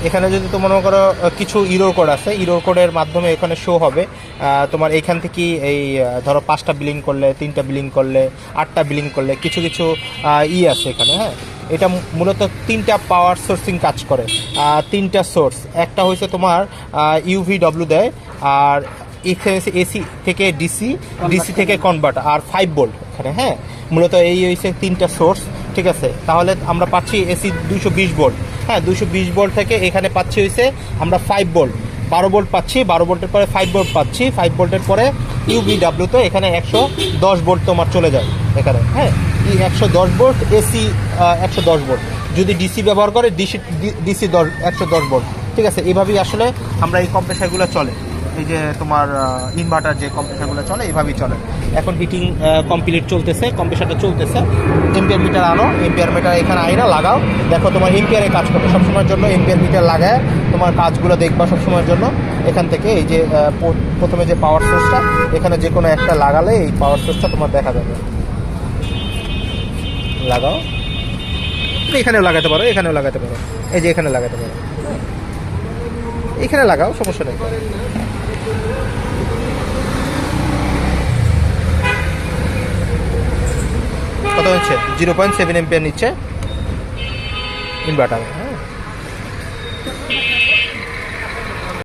এখানে যদি তোমার মনে করো কিছু ইরোর কোড আছে, ইরোর কোডের মাধ্যমে এখানে শো হবে তোমার এখান থেকে এই ধরো 5টা বিলিং করলে, 3টা বিলিং করলে, 8টা বিলিং করলে কিছু কিছু আছে এখানে। হ্যাঁ, এটা মূলত 3টা পাওয়ার সোর্সিং কাজ করে, 3টা সোর্স। একটা হচ্ছে তোমার ইউভিডব্লিউ দেয়, আর এখানে এসি থেকে ডিসি, ডিসি থেকে কনভার্ট, আর 5 ভোল্ট এখানে। হ্যাঁ, মূলত এই হচ্ছে 3টা সোর্স। ঠিক আছে, তাহলে আমরা পাচ্ছি এসি 220 ভোল্ট। হ্যাঁ, 220 ভোল্ট থেকে এখানে পাচ্ছি হয়েছে আমরা 5 ভোল্ট, 12 ভোল্ট পাচ্ছি, 12 ভোল্টের পরে 5 ভোল্ট পাচ্ছি, 5 ভোল্টের পরে ইউভিডব্লিউতে এখানে 110 ভোল্ট তোমার চলে যায় এখানে। হ্যাঁ, 110 ভোল্ট এসি, 110 ভোল্ট। যদি ডিসি ব্যবহার করে ডিসি, ডিসি 110 ভোল্ট। ঠিক আছে, এইভাবেই আসলে আমরা এই কম্প্রেসারগুলো চলে, এই যে তোমার ইনভার্টার যে কম্প্রেসারগুলো চলে এইভাবেই চলে। এখন হিটিং কমপ্লিট চলতেছে, কম্প্রেসারটা চলতেছে। এম্পিয়ার মিটার আনো, এম্পিয়ার মিটার এখানে আইনা লাগাও, দেখো তোমার এম্পিয়ারে কাজ করবে সবসময়ের জন্য। এম্পিয়ার মিটার লাগায় তোমার কাজগুলো দেখবা সবসময়ের জন্য। এখান থেকে এই যে প্রথমে যে পাওয়ার সোর্সটা, এখানে যে কোনো একটা লাগালে এই পাওয়ার সোর্সটা তোমার দেখা যাবে। লাগাও, এখানেও লাগাতে পারো, এখানেও লাগাতে পারো, এই যে এখানে লাগাতে পারো, এখানে লাগাও, সমস্যা নেই। কত হচ্ছে? 0.7 এম্পিয়ার নিচ্ছে ইনভার্টার।